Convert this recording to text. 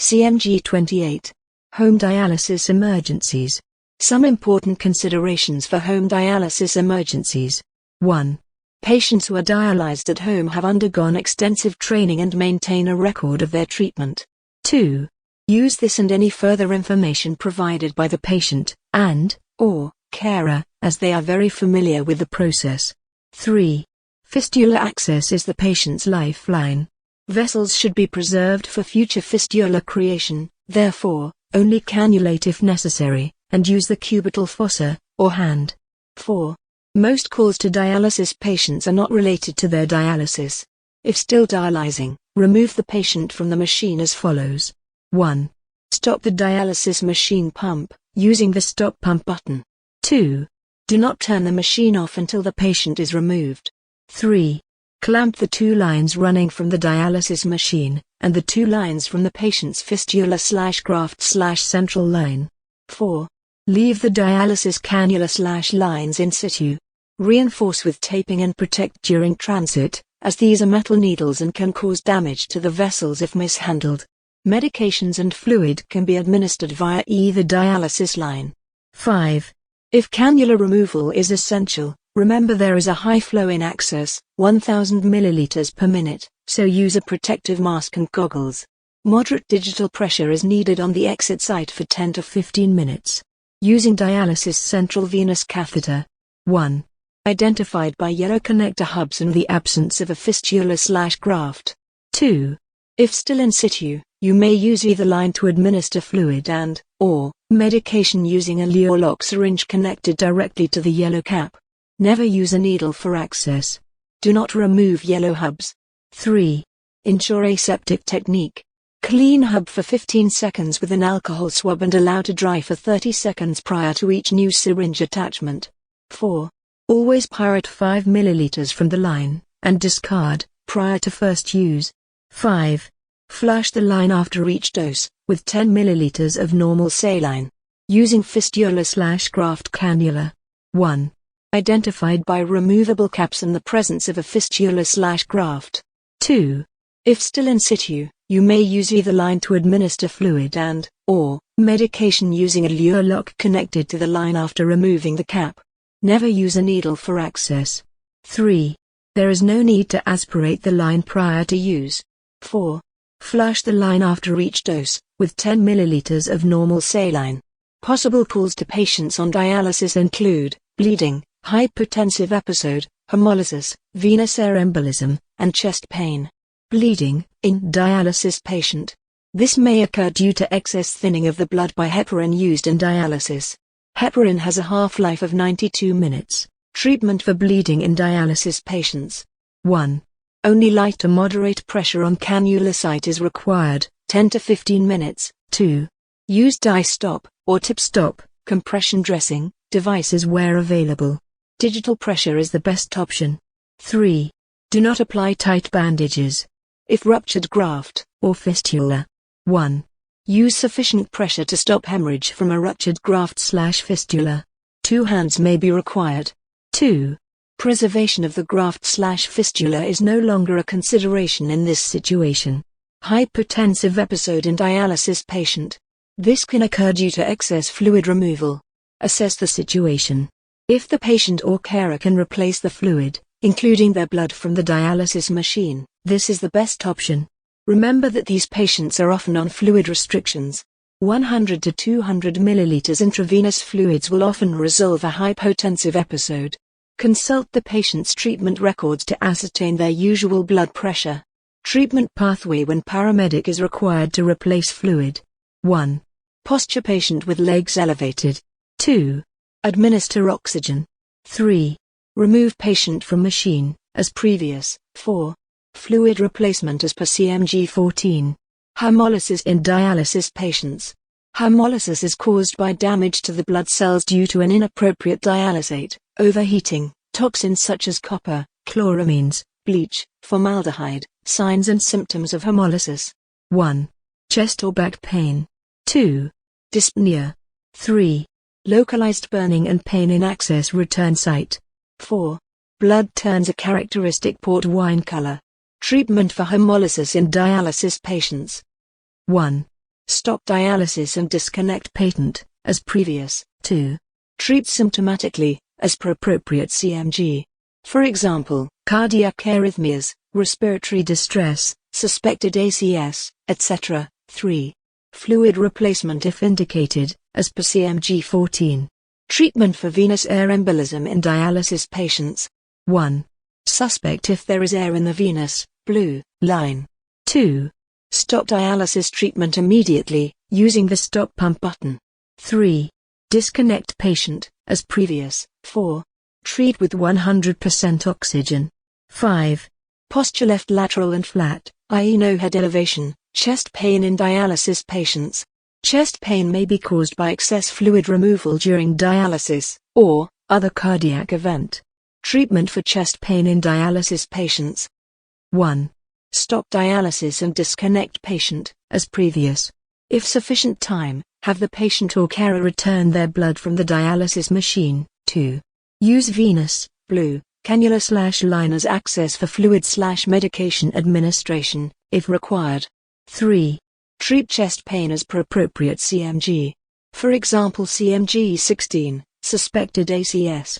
CMG28. Home dialysis emergencies. Some important considerations for home dialysis emergencies. 1. Patients who are dialyzed at home have undergone extensive training and maintain a record of their treatment. 2. Use this and any further information provided by the patient, and/or carer, as they are very familiar with the process. 3. Fistula access is the patient's lifeline. Vessels should be preserved for future fistula creation, therefore, only cannulate if necessary, and use the cubital fossa, or hand. 4. Most calls to dialysis patients are not related to their dialysis. If still dialyzing, remove the patient from the machine as follows. 1. Stop the dialysis machine pump, using the stop pump button. 2. Do not turn the machine off until the patient is removed. 3. Clamp the 2 lines running from the dialysis machine, and the 2 lines from the patient's fistula/graft/central line. 4. Leave the dialysis cannula/lines in situ. Reinforce with taping and protect during transit, as these are metal needles and can cause damage to the vessels if mishandled. Medications and fluid can be administered via either dialysis line. 5. If cannula removal is essential, remember there is a high flow in access, 1000 ml per minute, so use a protective mask and goggles. Moderate digital pressure is needed on the exit site for 10 to 15 minutes. Using dialysis central venous catheter. 1. Identified by yellow connector hubs in the absence of a fistula/graft. 2. If still in situ, you may use either line to administer fluid and/or medication using a Luer-Lock syringe connected directly to the yellow cap. Never use a needle for access. Do not remove yellow hubs. 3. Ensure aseptic technique. Clean hub for 15 seconds with an alcohol swab and allow to dry for 30 seconds prior to each new syringe attachment. 4. Always pirate 5 ml from the line, and discard, prior to first use. 5. Flush the line after each dose, with 10 ml of normal saline. Using fistula/graft cannula. 1. Identified by removable caps in the presence of a fistula/graft. 2. If still in situ, you may use either line to administer fluid and/or medication using a Luer-Lock connected to the line after removing the cap. Never use a needle for access. 3. There is no need to aspirate the line prior to use. 4. Flush the line after each dose, with 10 ml of normal saline. Possible calls to patients on dialysis include bleeding, hypotensive episode, hemolysis, venous air embolism, and chest pain. Bleeding in dialysis patient. This may occur due to excess thinning of the blood by heparin used in dialysis. Heparin has a half-life of 92 minutes. Treatment for bleeding in dialysis patients. 1. Only light to moderate pressure on cannula site is required, 10 to 15 minutes. 2. Use dye stop, or tip stop, compression dressing, devices where available. Digital pressure is the best option. 3. Do not apply tight bandages. If ruptured graft, or fistula. 1. Use sufficient pressure to stop hemorrhage from a ruptured graft/fistula. 2 hands may be required. 2. Preservation of the graft/fistula is no longer a consideration in this situation. Hypotensive episode in dialysis patient. This can occur due to excess fluid removal. Assess the situation. If the patient or carer can replace the fluid, including their blood from the dialysis machine, this is the best option. Remember that these patients are often on fluid restrictions. 100 to 200 ml intravenous fluids will often resolve a hypotensive episode. Consult the patient's treatment records to ascertain their usual blood pressure. Treatment pathway when paramedic is required to replace fluid. 1. Posture patient with legs elevated. 2. Administer oxygen. 3. Remove patient from machine, as previous. 4. Fluid replacement as per CMG14. Hemolysis in dialysis patients. Hemolysis is caused by damage to the blood cells due to an inappropriate dialysate, overheating, toxins such as copper, chloramines, bleach, formaldehyde. Signs and symptoms of hemolysis. 1. Chest or back pain. 2. Dyspnea. 3. Localized burning and pain in access return site. 4. Blood turns a characteristic port wine color. Treatment for hemolysis in dialysis patients. 1. Stop dialysis and disconnect patient, as previous. 2. Treat symptomatically, as per appropriate CMG. For example, cardiac arrhythmias, respiratory distress, suspected ACS, etc. 3. Fluid replacement if indicated, as per CMG14. Treatment for venous air embolism in dialysis patients. 1. Suspect if there is air in the venous, blue line. 2. Stop dialysis treatment immediately, using the stop pump button. 3. Disconnect patient, as previous. 4. Treat with 100% oxygen. 5. Posture left lateral and flat, i.e. no head elevation. Chest pain in dialysis patients. Chest pain may be caused by excess fluid removal during dialysis, or other cardiac event. Treatment for chest pain in dialysis patients. 1. Stop dialysis and disconnect patient, as previous. If sufficient time, have the patient or carer return their blood from the dialysis machine. 2. Use venous, blue, cannula/line as access for fluid/medication administration, if required. 3. Treat chest pain as per appropriate CMG. For example CMG16, suspected ACS.